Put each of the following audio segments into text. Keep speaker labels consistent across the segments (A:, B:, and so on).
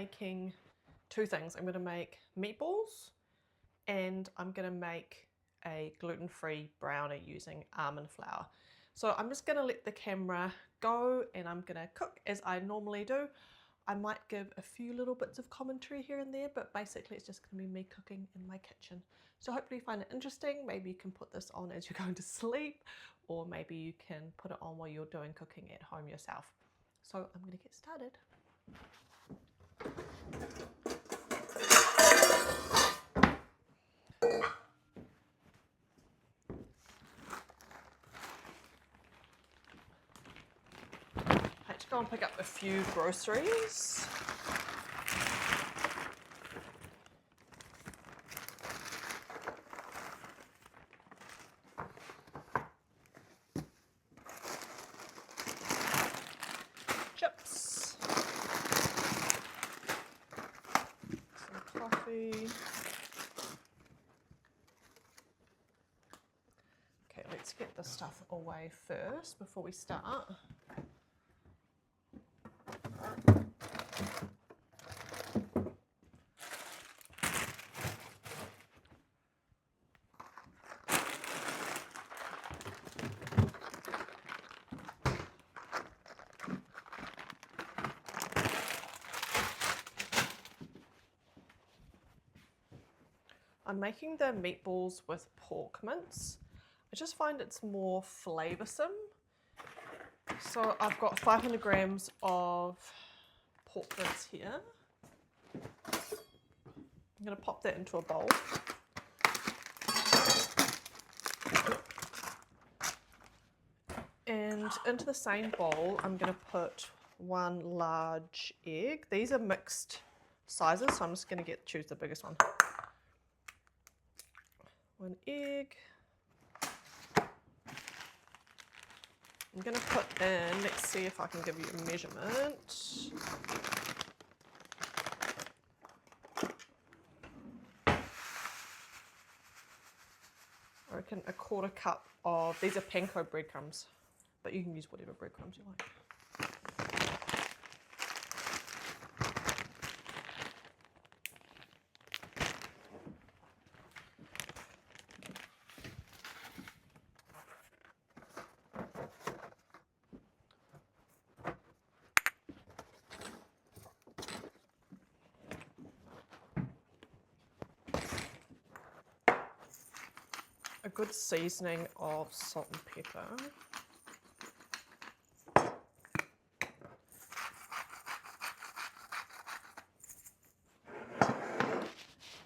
A: making two things. I'm going to make meatballs and I'm going to make a gluten-free brownie using almond flour. So I'm just going to let the camera go and I'm going to cook as I normally do. I might give a few little bits of commentary here and there, but basically it's just going to be me cooking in my kitchen. So hopefully you find it interesting. Maybe you can put this on as you're going to sleep, or maybe you can put it on while you're doing cooking at home yourself. So I'm going to get started. I had to go and pick up a few groceries. Chips. Some coffee. Okay, let's get this stuff away first before we start. I'm making the meatballs with pork mince. I just find it's more flavoursome. So I've got 500 grams of pork mince here. I'm going to pop that into a bowl. And into the same bowl, I'm going to put one large egg. These are mixed sizes, so I'm just going to choose the biggest one. One egg. I'm going to put in, let's see if I can give you a measurement. I reckon a quarter cup of, these are panko breadcrumbs, but you can use whatever breadcrumbs you like. A good seasoning of salt and pepper.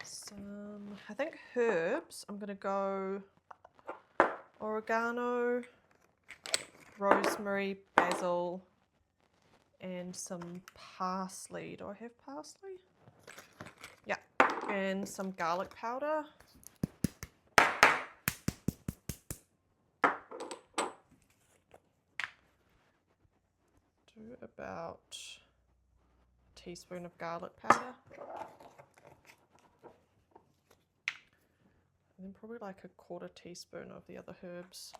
A: Some, I think herbs. I'm going to go oregano, rosemary, basil, and some parsley. Do I have parsley? Yeah, and some garlic powder. Do about a teaspoon of garlic powder. And then probably like a quarter teaspoon of the other herbs.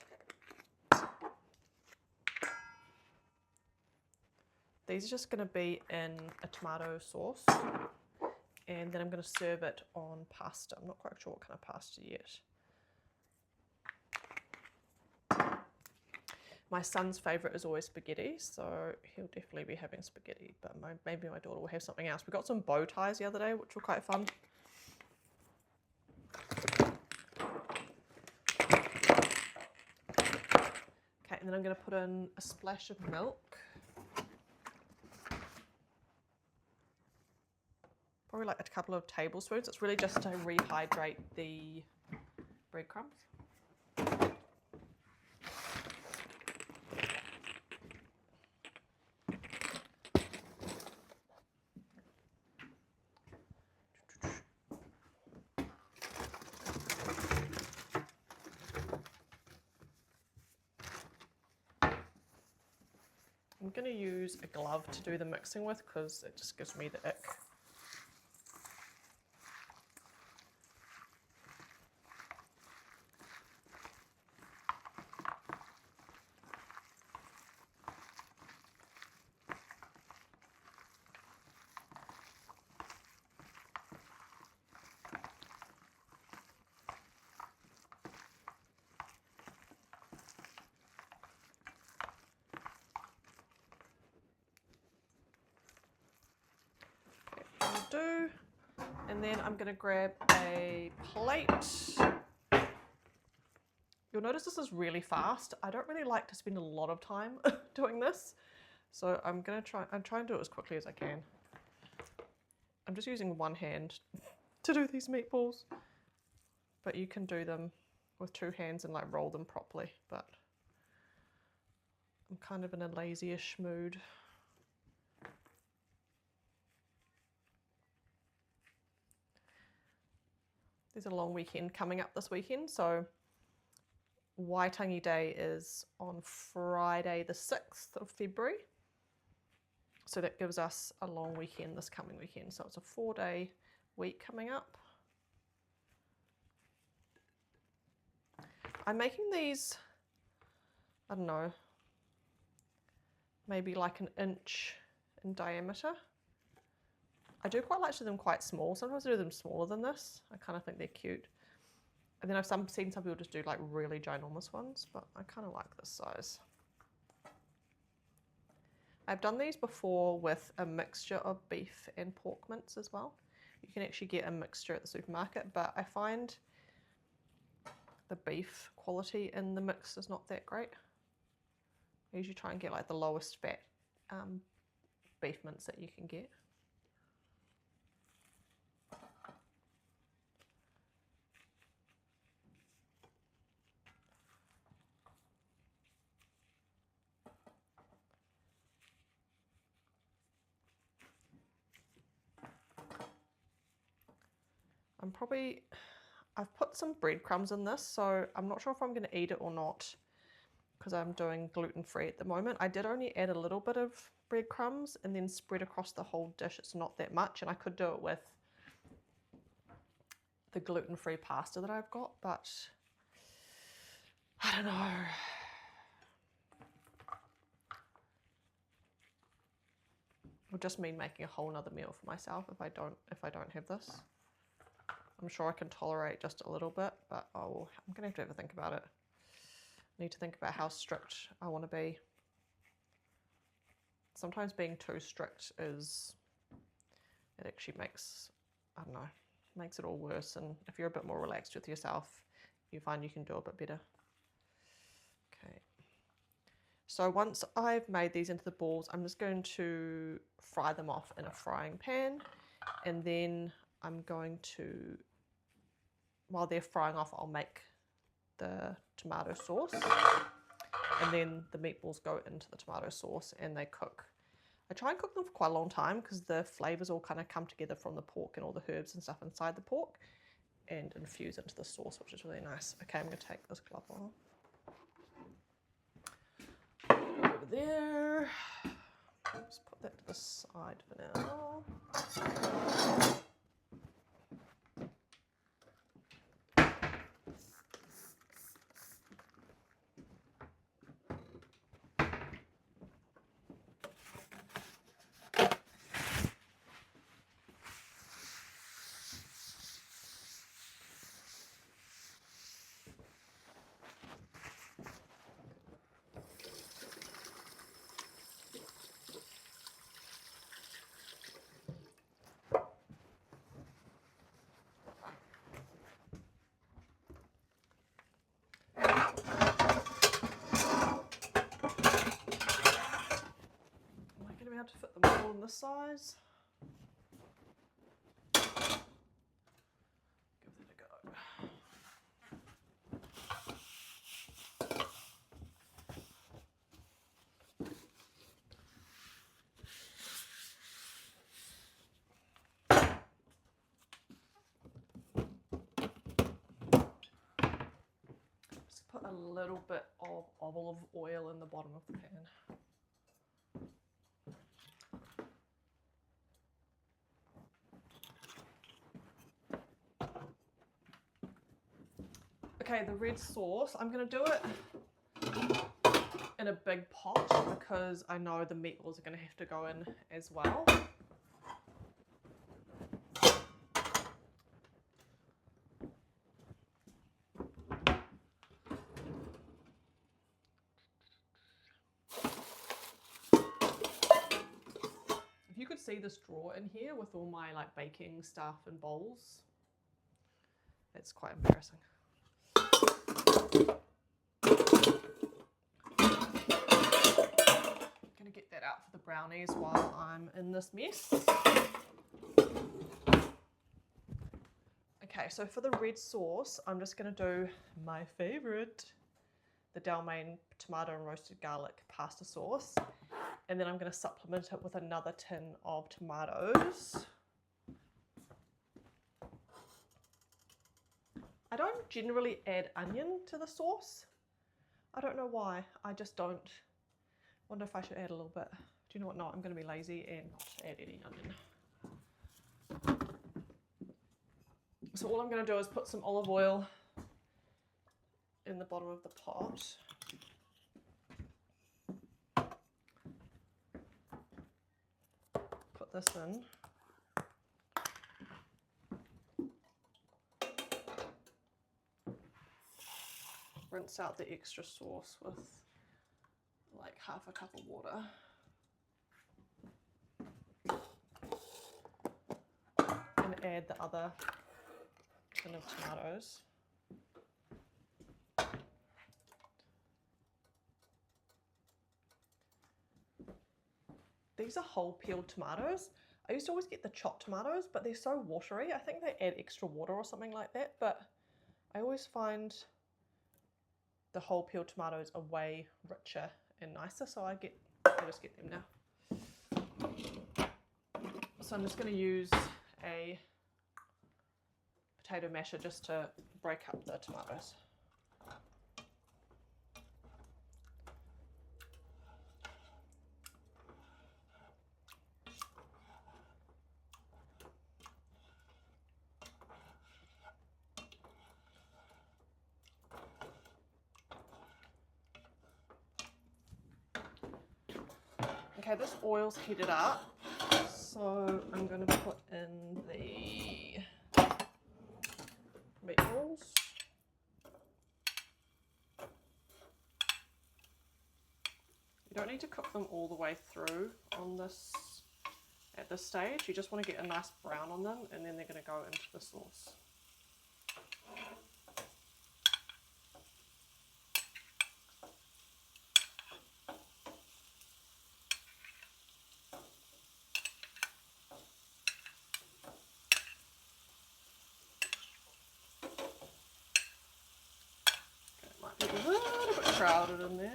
A: These are just going to be in a tomato sauce, and then I'm going to serve it on pasta. I'm not quite sure what kind of pasta yet. My son's favourite is always spaghetti, so he'll definitely be having spaghetti, but maybe my daughter will have something else. We got some bow ties the other day, which were quite fun. Okay, and then I'm going to put in a splash of milk. Probably like a couple of tablespoons. It's really just to rehydrate the breadcrumbs. I'm going to use a glove to do the mixing with because it just gives me the ick. And then I'm gonna grab a plate. You'll notice this is really fast. I don't really like to spend a lot of time doing this. So I'm trying to do it as quickly as I can. I'm just using one hand to do these meatballs, but you can do them with two hands and like roll them properly, but I'm kind of in a lazy-ish mood. There's a long weekend coming up this weekend, so Waitangi Day is on Friday the 6th of February. So that gives us a long weekend this coming weekend. So it's a 4-day week coming up. I'm making these, I don't know, maybe like 1 inch in diameter. I do quite like to do them quite small. Sometimes I do them smaller than this. I kind of think they're cute. And then I've seen some people just do like really ginormous ones, but I kind of like this size. I've done these before with a mixture of beef and pork mince as well. You can actually get a mixture at the supermarket, but I find the beef quality in the mix is not that great. I usually try and get like the lowest fat beef mince that you can get. I've put some breadcrumbs in this, so I'm not sure if I'm going to eat it or not because I'm doing gluten-free at the moment. I did only add a little bit of breadcrumbs and then spread across the whole dish. It's not that much, and I could do it with the gluten-free pasta that I've got, but I don't know. It would just mean making a whole nother meal for myself if I don't have this. I'm sure I can tolerate just a little bit, but I'm gonna have to think about it. I need to think about how strict I want to be. Sometimes being too strict it actually makes, I don't know, makes it all worse. And if you're a bit more relaxed with yourself, you find you can do a bit better. Okay. So once I've made these into the balls, I'm just going to fry them off in a frying pan, and then I'm going to, while they're frying off, I'll make the tomato sauce, and then the meatballs go into the tomato sauce and they cook. I try and cook them for quite a long time because the flavors all kind of come together from the pork and all the herbs and stuff inside the pork and infuse into the sauce, which is really nice. Okay, I'm going to take this glove off. Over there. Just put that to the side for now. To fit them all in this size. Give that a go. Just put a little bit of olive oil in the bottom of the pan. Okay, the red sauce, I'm going to do it in a big pot because I know the meatballs are going to have to go in as well. see this drawer in here with all my like baking stuff and bowls? It's quite embarrassing. Gonna get that out for the brownies while I'm in this mess. Okay, so for the red sauce, I'm just gonna do my favorite, the Dalmain tomato and roasted garlic pasta sauce. And then I'm gonna supplement it with another tin of tomatoes. I don't generally add onion to the sauce. I don't know why, I just don't. Wonder if I should add a little bit. Do you know what? No, I'm going to be lazy and not add any onion. So all I'm going to do is put some olive oil in the bottom of the pot. Put this in. Rinse out the extra sauce with like half a cup of water. And add the other tin of tomatoes. These are whole peeled tomatoes. I used to always get the chopped tomatoes, but they're so watery. I think they add extra water or something like that, but I always find the whole peeled tomatoes are way richer and nicer, so I just get them now. So I'm just going to use a potato masher just to break up the tomatoes. Okay, this oil's heated up, so I'm going to put in the meatballs. You don't need to cook them all the way through at this stage. You just want to get a nice brown on them, and then they're going to go into the sauce. A little bit crowded in there.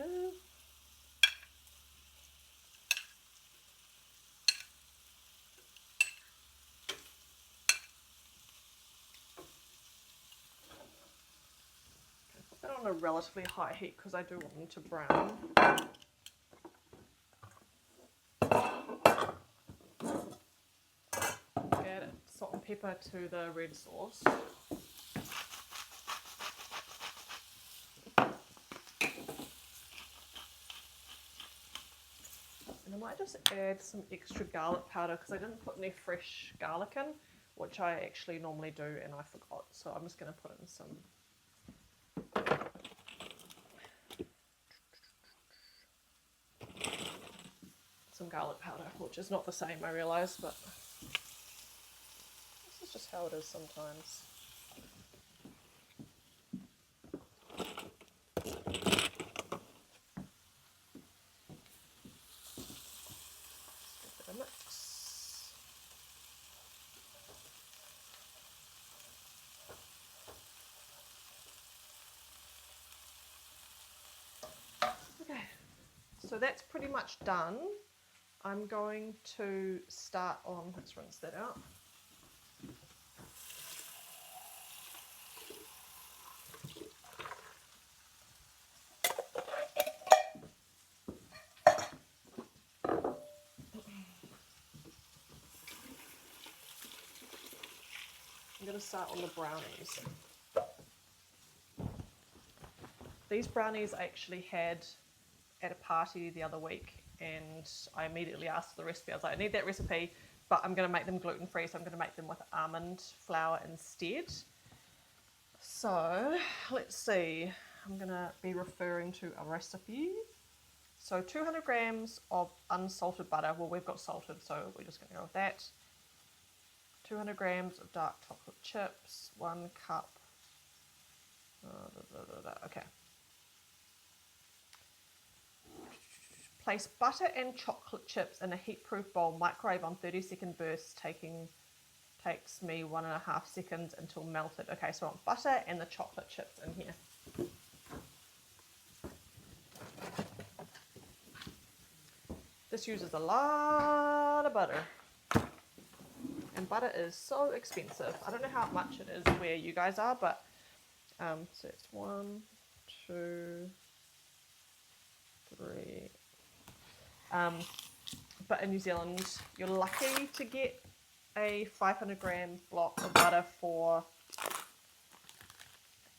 A: Okay, put that on a relatively high heat because I do want them to brown. Add salt and pepper to the red sauce. And I might just add some extra garlic powder because I didn't put any fresh garlic in, which I actually normally do and I forgot. So I'm just going to put in some garlic powder, which is not the same, I realise, but this is just how it is sometimes. Okay, so that's pretty much done. I'm going to start on, let's rinse that out. I'm going to start on the brownies. These brownies I actually had at a party the other week, and I immediately asked for the recipe. I was like, I need that recipe, but I'm going to make them gluten-free, so I'm going to make them with almond flour instead. So let's see, I'm going to be referring to a recipe. So 200 grams of unsalted butter. Well, we've got salted, so we're just going to go with that. 200 grams of dark chocolate chips, 1 cup. Okay. Place butter and chocolate chips in a heat-proof bowl. Microwave on 30-second bursts, takes me 1.5 seconds until melted. Okay, so I want butter and the chocolate chips in here. This uses a lot of butter. And butter is so expensive. I don't know how much it is where you guys are, but so it's 1, 2, 3. But in New Zealand, you're lucky to get a 500 gram block of butter for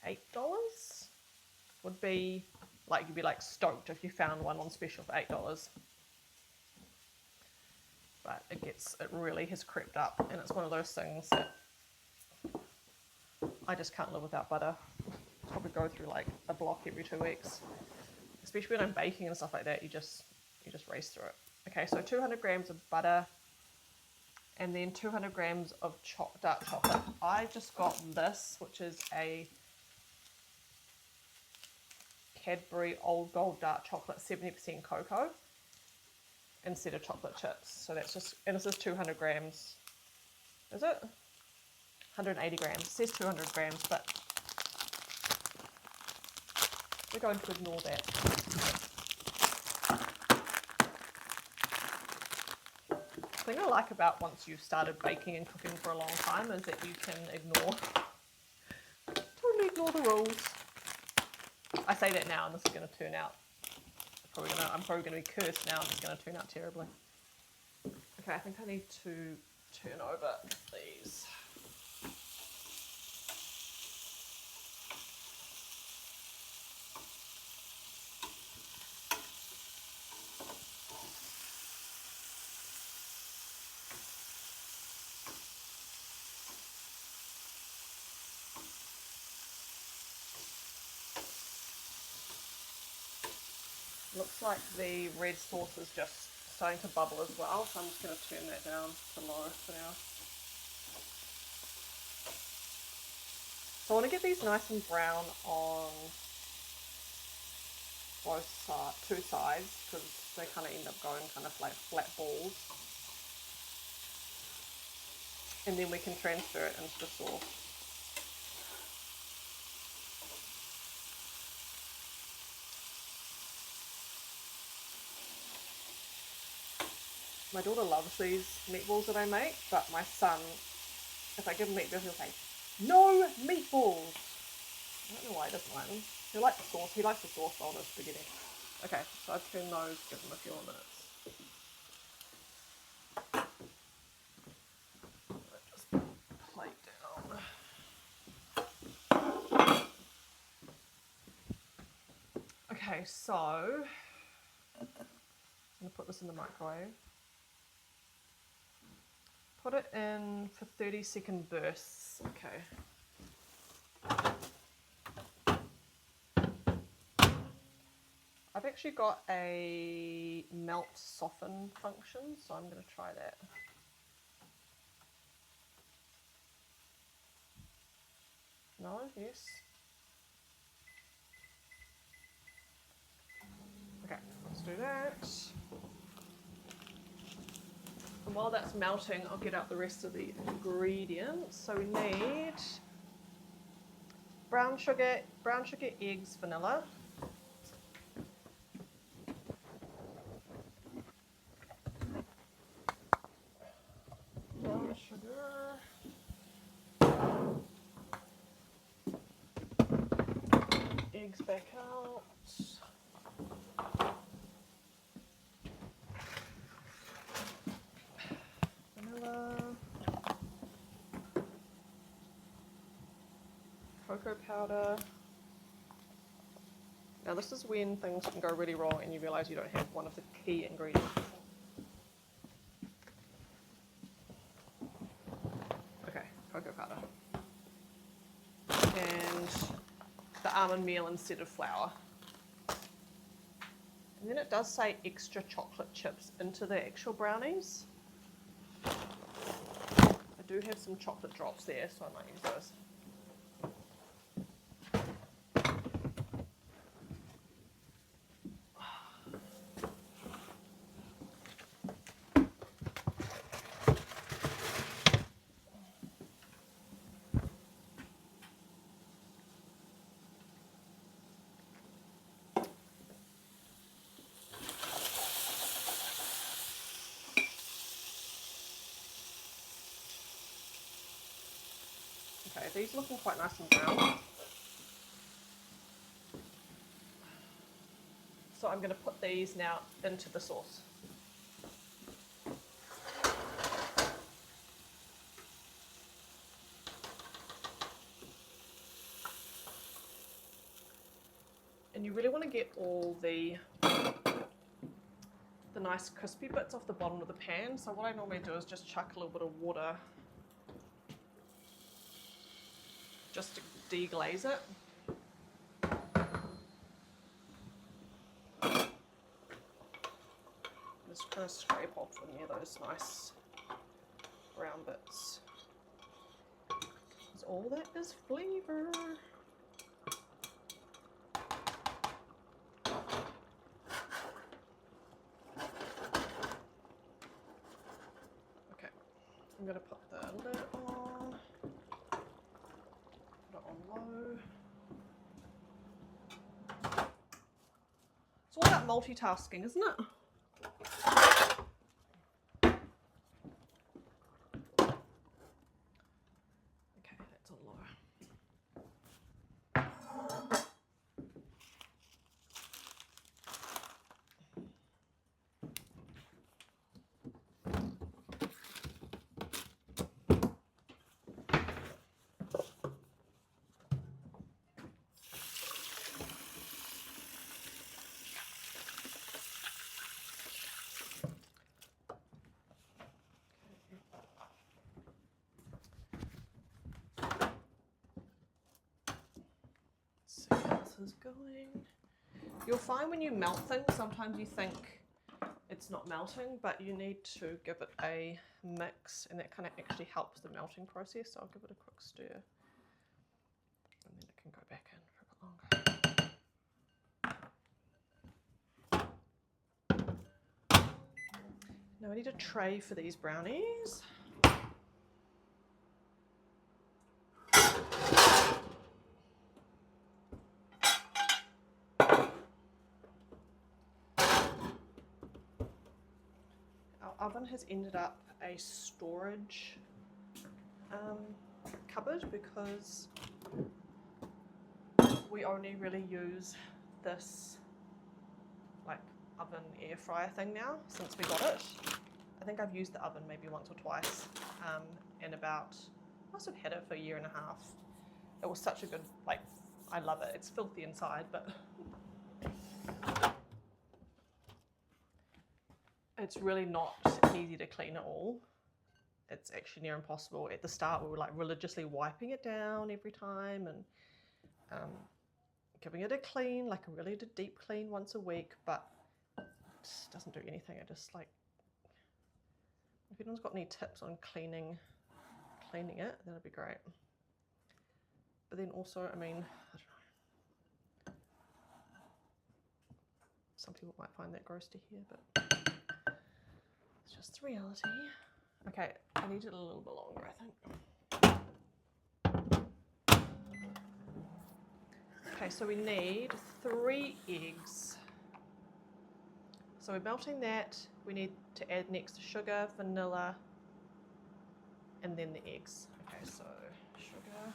A: $8. Would be like, you'd be like stoked if you found one on special for $8. But it really has crept up, and it's one of those things that I just can't live without butter. Probably go through like a block every 2 weeks, especially when I'm baking and stuff like that. You just race through it. Okay, so 200 grams of butter, and then 200 grams of dark chocolate. I just got this, which is a Cadbury Old Gold dark chocolate, 70% cocoa, instead of chocolate chips. So that's just, and this is 200 grams. Is it? 180 grams. It says 200 grams, but we're going to ignore that. The thing I like about once you've started baking and cooking for a long time is that you can totally ignore the rules. I say that now, and this is going to turn out, I'm probably going to be cursed now, and it's going to turn out terribly. Okay, I think I need to turn over these. Looks like the red sauce is just starting to bubble as well, so I'm just going to turn that down to low for now. So I want to get these nice and brown on both two sides, because they kind of end up going kind of like flat balls. And then we can transfer it into the sauce. My daughter loves these meatballs that I make, but my son, if I give him meatballs, he'll say, "No meatballs!" I don't know why he doesn't like them. He likes the sauce. He likes the sauce on his spaghetti. Okay, so I've turned those, give them a few more minutes. Just plate down. Okay, so I'm going to put this in the microwave. Put it in for 30-second bursts. Okay. I've actually got a melt soften function, so I'm going to try that. No? Yes? Okay, let's do that. And while that's melting, I'll get out the rest of the ingredients. So we need brown sugar, eggs, vanilla. Brown sugar. Eggs back out. Cocoa powder. Now this is when things can go really wrong and you realise you don't have one of the key ingredients. Okay, cocoa powder. And the almond meal instead of flour. And then it does say extra chocolate chips into the actual brownies. I do have some chocolate drops there, so I might use those. Okay, these are looking quite nice and brown. So I'm going to put these now into the sauce. And you really want to get all the nice crispy bits off the bottom of the pan. So what I normally do is just chuck a little bit of water just to deglaze it. Just kind of scrape off any of those nice brown bits. Because all that is flavour. Okay, I'm going to put the lid on, put it on low. It's all about multitasking, isn't it? Okay, that's on low. See how this is going. You'll find when you melt things, sometimes you think it's not melting, but you need to give it a mix, and that kind of actually helps the melting process. So I'll give it a quick stir, and then it can go back in for a bit longer. Now I need a tray for these brownies. Oven has ended up a storage cupboard because we only really use this like oven air fryer thing now since we got it. I think I've used the oven maybe once or twice and I must have had it for a year and a half. It was such a good, like, I love it. It's filthy inside, but it's really not easy to clean at all. It's actually near impossible. At the start, we were like religiously wiping it down every time and giving it a clean, like a really deep clean once a week, but it just doesn't do anything. It just like, if anyone's got any tips on cleaning it, that'd be great. But then also, I mean, I don't know. Some people might find that gross to hear, but it's just the reality. Okay, I need it a little bit longer, I think. Okay, so we need 3 eggs. So we're melting that. We need to add next sugar, vanilla, and then the eggs. Okay, so sugar.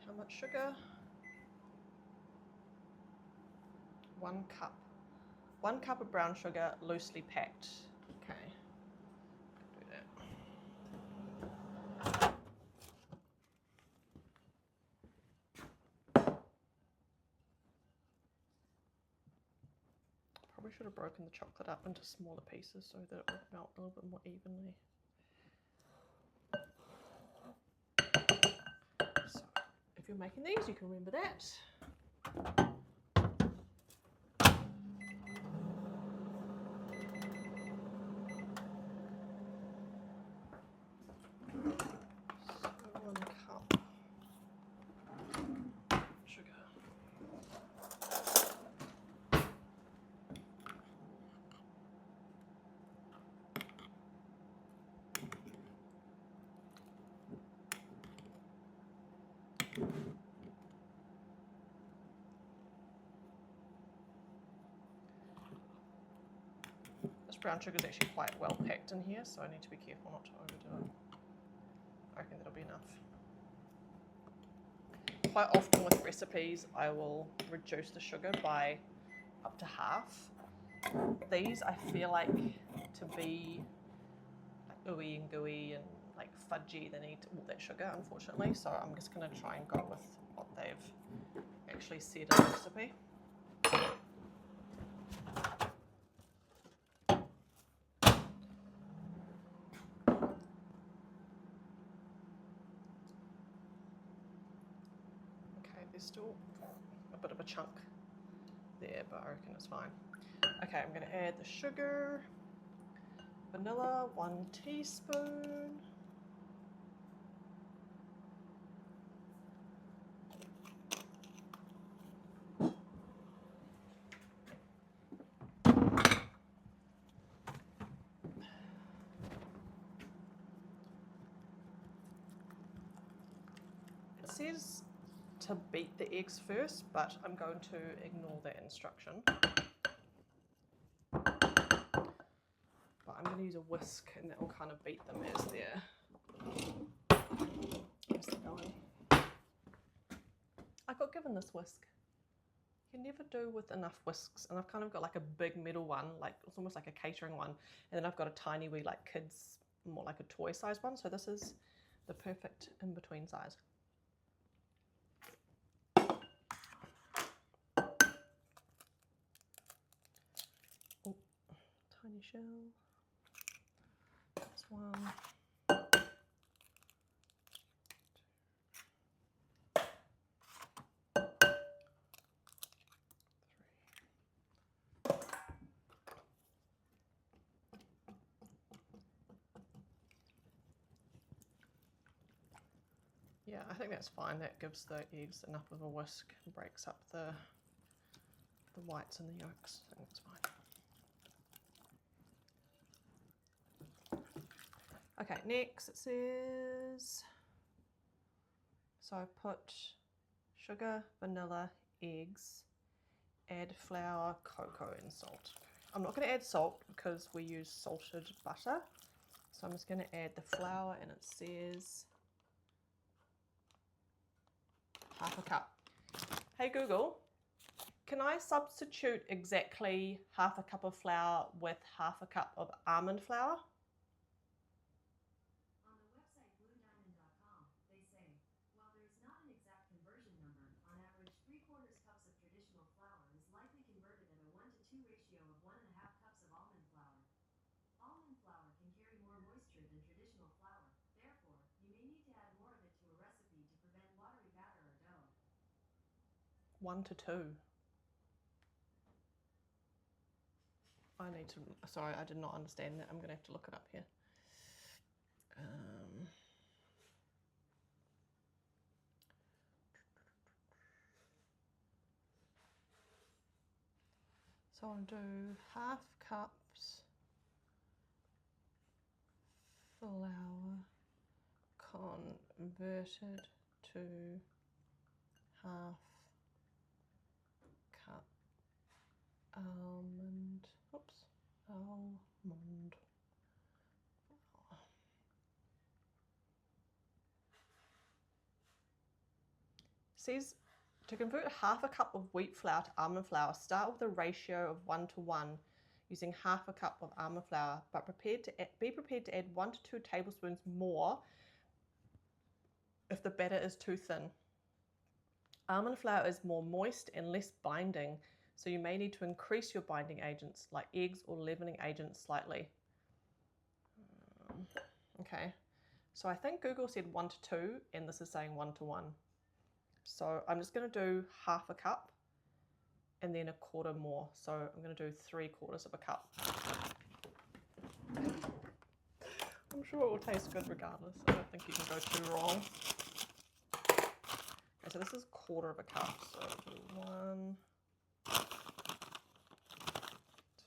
A: How much sugar? 1 cup. 1 cup of brown sugar, loosely packed. Okay. Do that. Probably should have broken the chocolate up into smaller pieces so that it would melt a little bit more evenly. So if you're making these, you can remember that. This brown sugar is actually quite well packed in here, so I need to be careful not to overdo it. I reckon that'll be enough. Quite often with recipes, I will reduce the sugar by up to half. These I feel like to be like ooey and gooey and like fudgy, they need all that sugar, unfortunately. So I'm just going to try and go with what they've actually said in the recipe. There's still a bit of a chunk there, but I reckon it's fine. Okay, I'm going to add the sugar, vanilla, 1 teaspoon. It says to beat the eggs first, but I'm going to ignore that instruction. But I'm going to use a whisk and that will kind of beat them as they're going. I got given this whisk. You can never do with enough whisks, and I've kind of got like a big metal one, like it's almost like a catering one, and then I've got a tiny wee like kids, more like a toy size one, so this is the perfect in-between size. Tiny shell. This one. Yeah, I think that's fine. That gives the eggs enough of a whisk and breaks up the whites and the yolks. I think that's fine. Okay, next it says, so I put sugar, vanilla, eggs, add flour, cocoa and salt. I'm not going to add salt because we use salted butter. So I'm just going to add the flour, and it says half a cup. Hey Google, can I substitute exactly half a cup of flour with half a cup of almond flour?
B: On the website bluediamond.com, they say, while there is not an exact conversion number, on average 3/4 cups of traditional flour is likely converted at a 1:2 ratio of 1.5 cups of almond flour. Almond flour can carry more moisture than traditional flour, therefore, you may need to add more of it to a recipe to prevent watery batter or dough.
A: 1 to 2. I need to, sorry, I did not understand that. I'm going to have to look it up here. So I'll do half cups flour converted to half cup almond, almond. Says to convert half a cup of wheat flour to almond flour, start with a ratio of 1 to 1 using half a cup of almond flour, but be prepared to add 1 to 2 tablespoons more if the batter is too thin. Almond flour is more moist and less binding, so you may need to increase your binding agents like eggs or leavening agents slightly. Okay, so I think Google said 1 to 2 and this is saying 1 to 1. So I'm just going to do half a cup and then a quarter more. So I'm going to do 3/4 of a cup. I'm sure it will taste good regardless. I don't think you can go too wrong. Okay, so this is 1/4 of a cup. So do 1,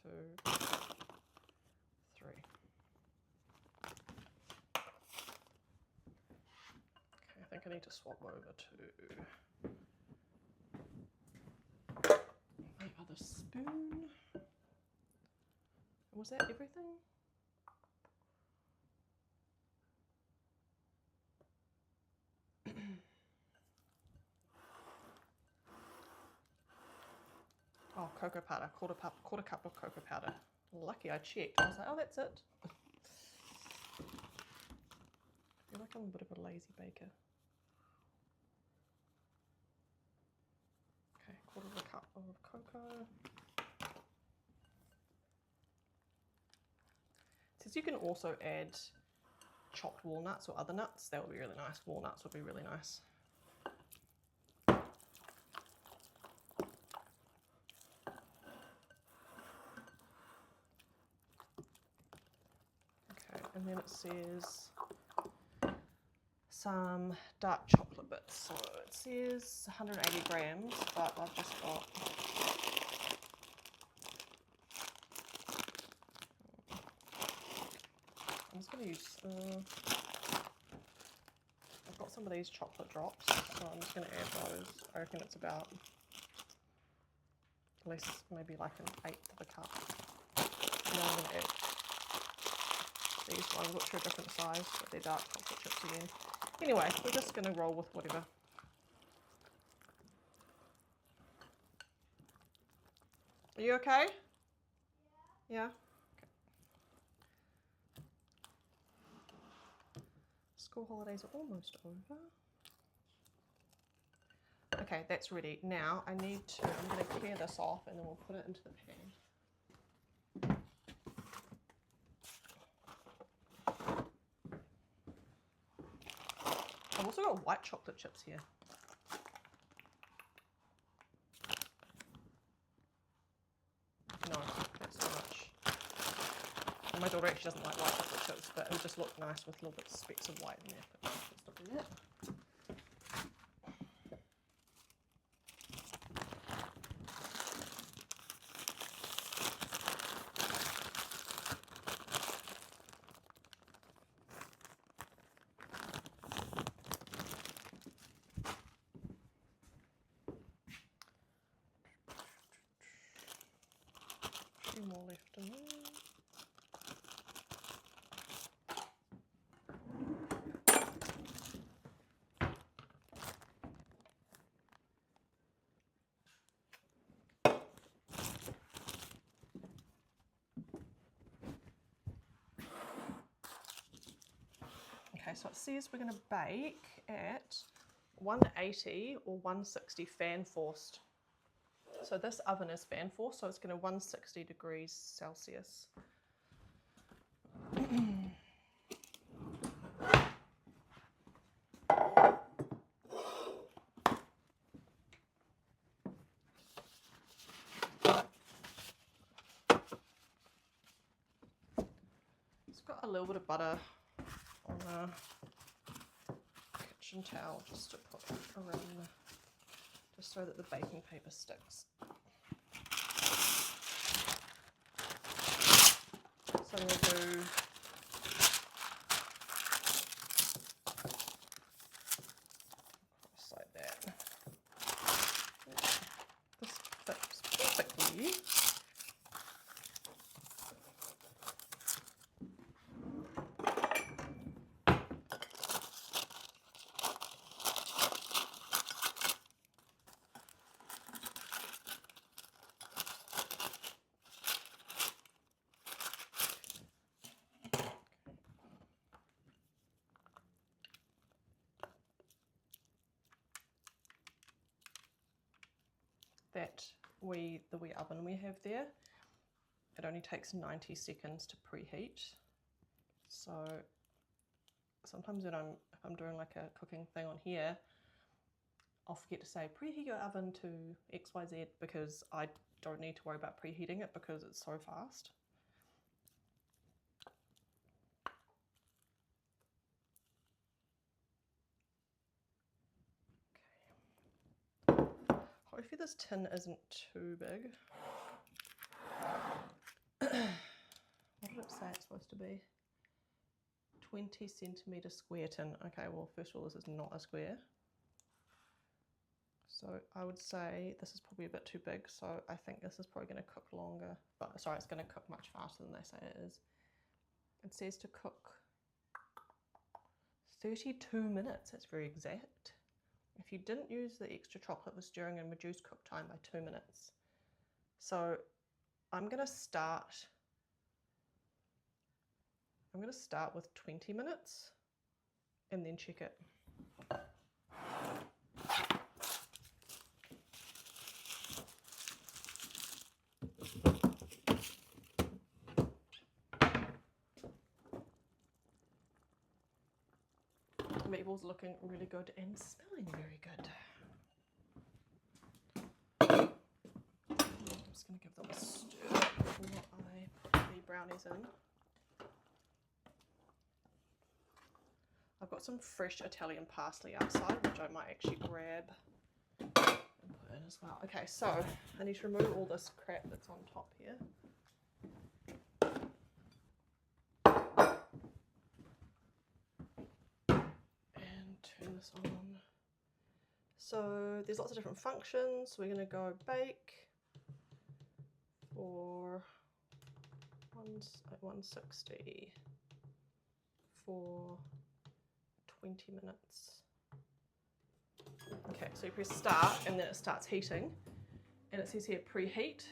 A: 2, 3. Okay, I think I need to swap over to my other spoon. Was that everything? Oh, cocoa powder, quarter cup of cocoa powder. Lucky I checked. I was like, oh, that's it. I feel like I'm a bit of a lazy baker. Okay, 1/4 of a cup of cocoa. It says you can also add chopped walnuts or other nuts. That would be really nice. Walnuts would be really nice. Okay, and then it says some dark chocolate bits. So it says 180 grams, but I've just got I'm just going to use I've got some of these chocolate drops, so I'm just going to add those. I reckon it's about at least maybe like 1/8 of a cup. And then I'm going to add these ones, which are a different size, but they're dark chocolate chips again. Anyway, we're just going to roll with whatever. Are you okay? Yeah? Okay. School holidays are almost over. Okay, that's ready. Now I'm going to clear this off and then we'll put it into the pan. I've also got white chocolate chips here. No, that's too much. And my daughter actually doesn't like white chocolate chips, but it would just look nice with little bit specks of white in there. But no, let's not do that. A few more left in there. Okay, so it says we're going to bake at 180 or 160 fan forced. So this oven is fan forced, so it's going to 160 degrees Celsius. It's got a little bit of butter on the kitchen towel just to put around just so that the baking paper sticks. So I'm going to do just like that. This fits perfectly. That the wee oven we have there. It only takes 90 seconds to preheat. So sometimes if I'm doing like a cooking thing on here, I'll forget to say preheat your oven to XYZ because I don't need to worry about preheating it because it's so fast. Okay. Hopefully this tin isn't too big. What did it say it's supposed to be? 20 centimetre square tin. Okay, well first of all this is not a square. So I would say this is probably a bit too big, so I think this is probably going to cook longer. But sorry, it's going to cook much faster than they say it is. It says to cook 32 minutes. That's very exact. If you didn't use the extra chocolate with stirring and reduce cook time by 2 minutes. So I'm going to start with 20 minutes and then check it. The meatballs looking really good and smelling very good. I'm just going to give them a stir before I put the brownies in. I've got some fresh Italian parsley outside, which I might actually grab and put in as well. Okay, so I need to remove all this crap that's on top here. And turn this on. So there's lots of different functions. So we're going to go bake for 160 for 20 minutes. Okay, so you press start and then it starts heating, and it says here preheat,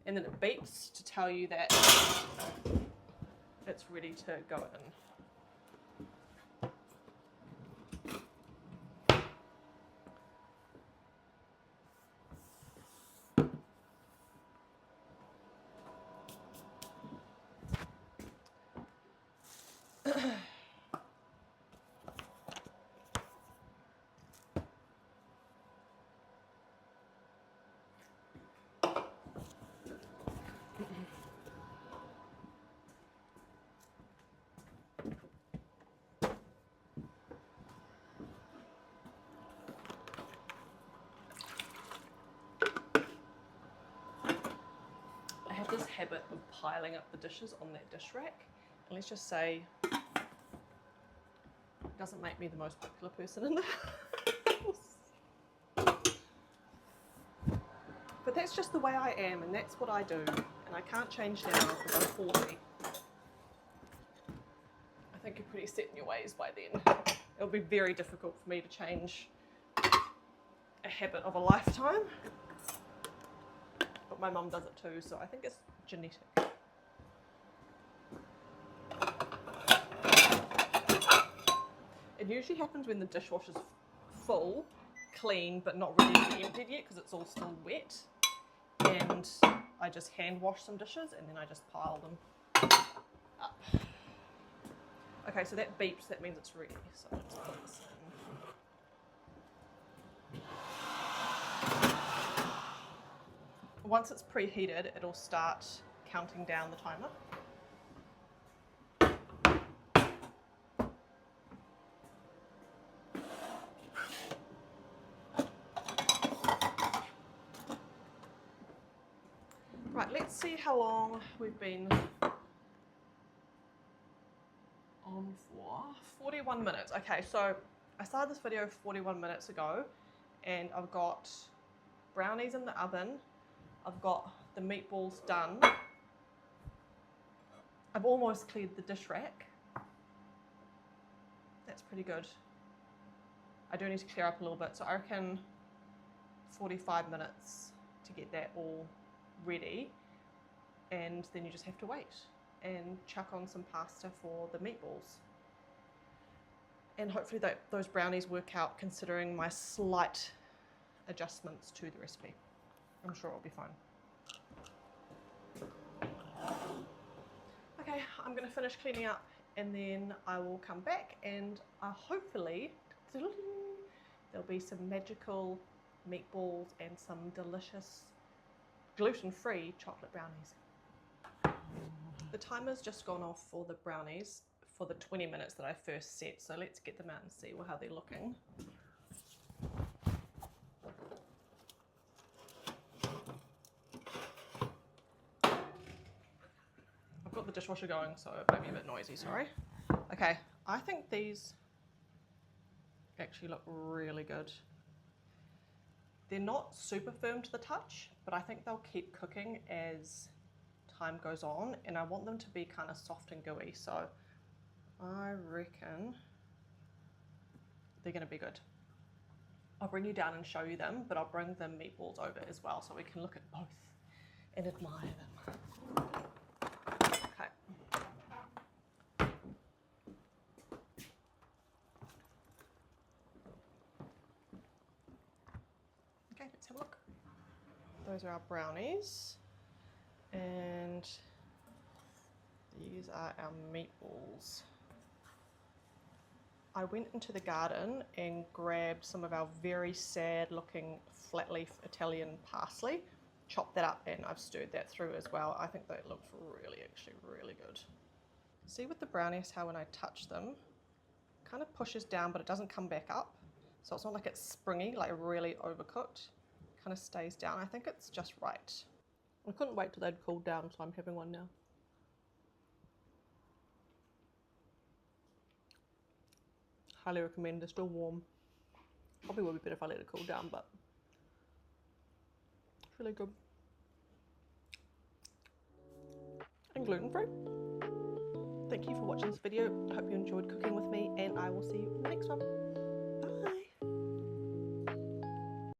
A: and then it beeps to tell you that it's ready to go in. I have this habit of piling up the dishes on that dish rack, and let's just say it doesn't make me the most popular person in the house. But that's just the way I am, and that's what I do, and I can't change now because I'm 40. I think you're pretty set in your ways by then. It'll be very difficult for me to change a habit of a lifetime. But my mum does it too, so I think it's genetic. It usually happens when the dishwasher's full, clean, but not ready to be emptied yet because it's all still wet. And I just hand wash some dishes and then I just pile them up. Okay, so that beeps, that means it's ready. So I'll just put this in. Once it's preheated, it'll start counting down the timer. Right, let's see how long we've been on for. 41 minutes. Okay, so I started this video 41 minutes ago, and I've got brownies in the oven. I've got the meatballs done. I've almost cleared the dish rack. That's pretty good. I do need to clear up a little bit, so I reckon 45 minutes to get that all ready, and then you just have to wait and chuck on some pasta for the meatballs. And hopefully those brownies work out considering my slight adjustments to the recipe. I'm sure it'll be fine. Okay, I'm gonna finish cleaning up and then I will come back and hopefully there'll be some magical meatballs and some delicious gluten-free chocolate brownies. The timer's just gone off for the brownies for the 20 minutes that I first set, so let's get them out and see how they're looking. I've got the dishwasher going, so it might be a bit noisy, sorry. Okay, I think these actually look really good. They're not super firm to the touch, but I think they'll keep cooking as time goes on, and I want them to be kind of soft and gooey, so I reckon they're gonna be good. I'll bring you down and show you them, but I'll bring the meatballs over as well so we can look at both and admire them. Okay. Okay, let's have a look. Those are our brownies, and these are our meatballs. I went into the garden and grabbed some of our very sad looking flat leaf Italian parsley, chopped that up, and I've stirred that through as well. I think that looks actually really good. See with the brownies how when I touch them, it kind of pushes down but it doesn't come back up. So it's not like it's springy, like really overcooked. It kind of stays down. I think it's just right. I couldn't wait till they'd cooled down, so I'm having one now. Highly recommend, they're still warm. Probably would be better if I let it cool down, but it's really good. And gluten-free. Thank you for watching this video. I hope you enjoyed cooking with me, and I will see you in the next one.